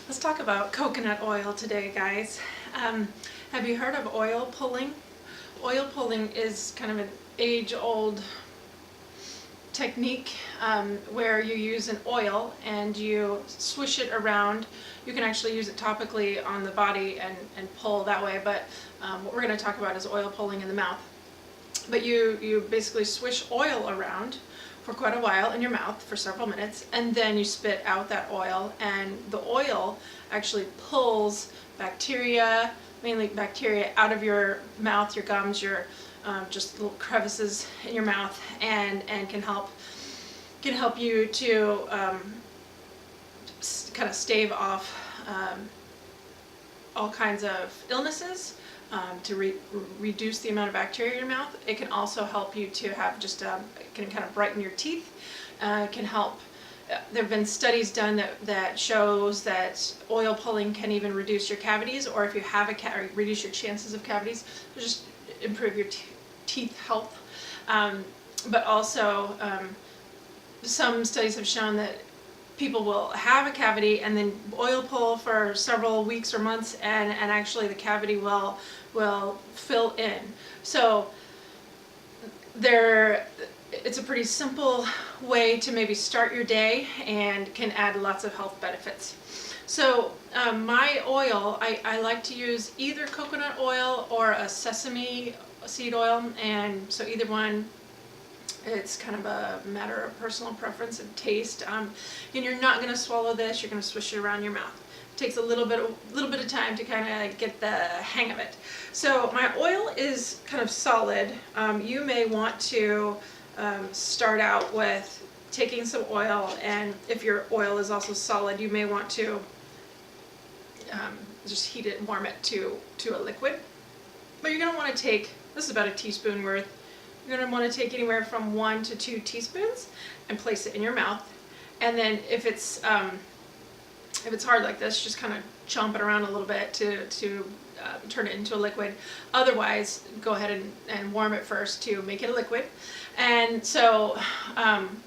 Let's talk about coconut oil today, guys. Have you heard of oil pulling? Oil pulling is kind of an age-old technique where you use an oil and you swish it around. You can actually use it topically on the body and pull that way, but what we're going to talk about is oil pulling in the mouth. But you basically swish oil around for quite a while in your mouth for several minutes, and then you spit out that oil, and the oil actually pulls bacteria, mainly bacteria, out of your mouth, your gums, your just little crevices in your mouth, and can help you to kind of stave off all kinds of illnesses, to reduce the amount of bacteria in your mouth. It can also help you to have just, it can kind of brighten your teeth. It can help, there have been studies done that shows that oil pulling can even reduce your cavities, or if you have or reduce your chances of cavities, just improve your teeth health. But also, some studies have shown that people will have a cavity and then oil pull for several weeks or months, and actually the cavity will fill in. So it's a pretty simple way to maybe start your day and can add lots of health benefits. So my oil, I like to use either coconut oil or a sesame seed oil, and so either one. It's kind of a matter of personal preference and taste. And you're not going to swallow this. You're going to swish it around your mouth. It takes a little bit of time to kind of get the hang of it. So my oil is kind of solid. You may want to start out with taking some oil, and if your oil is also solid, you may want to just heat it and warm it to a liquid. But you're going to want to take, this is about a teaspoon worth. You're going to want to take anywhere from 1 to 2 teaspoons and place it in your mouth. And then if it's hard like this, just kind of chomp it around a little bit to turn it into a liquid. Otherwise, go ahead and warm it first to make it a liquid. And so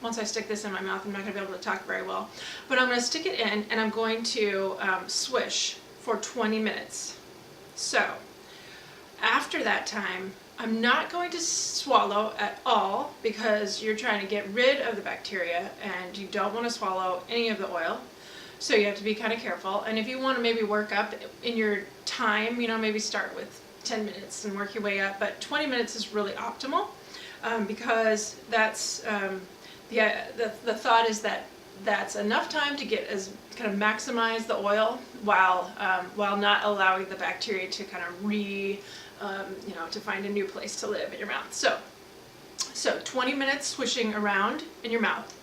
once I stick this in my mouth, I'm not going to be able to talk very well. But I'm going to stick it in, and I'm going to swish for 20 minutes. So after that time, I'm not going to swallow at all, because you're trying to get rid of the bacteria and you don't want to swallow any of the oil. So you have to be kind of careful. And if you want to maybe work up in your time, maybe start with 10 minutes and work your way up. But 20 minutes is really optimal, because that's the thought is that that's enough time to get as kind of maximize the oil while not allowing the bacteria to kind of to find a new place to live in your mouth. So 20 minutes swishing around in your mouth.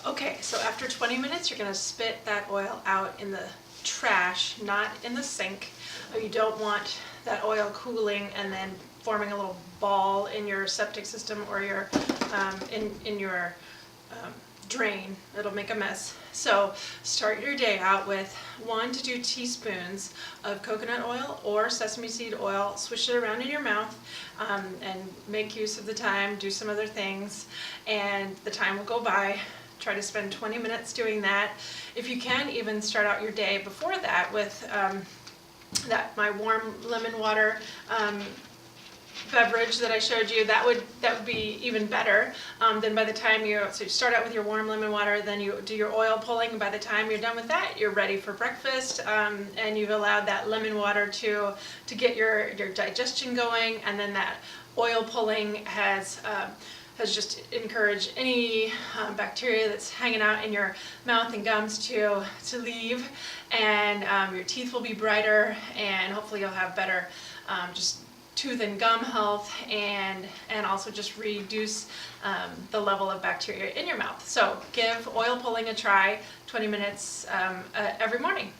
Okay, so after 20 minutes, you're going to spit that oil out in the trash, not in the sink. You don't want that oil cooling and then forming a little ball in your septic system or your in your drain. It'll make a mess. So start your day out with 1 to 2 teaspoons of coconut oil or sesame seed oil. Swish it around in your mouth, and make use of the time. Do some other things, and the time will go by. Try to spend 20 minutes doing that. If you can, even start out your day before that with my warm lemon water beverage that I showed you. That would be even better. Then by the time you start out with your warm lemon water, then you do your oil pulling, and by the time you're done with that, you're ready for breakfast, and you've allowed that lemon water to get your digestion going, and then that oil pulling has just encouraged any bacteria that's hanging out in your mouth and gums to leave, and your teeth will be brighter, and hopefully you'll have better just tooth and gum health, and also just reduce the level of bacteria in your mouth. So give oil pulling a try, 20 minutes every morning.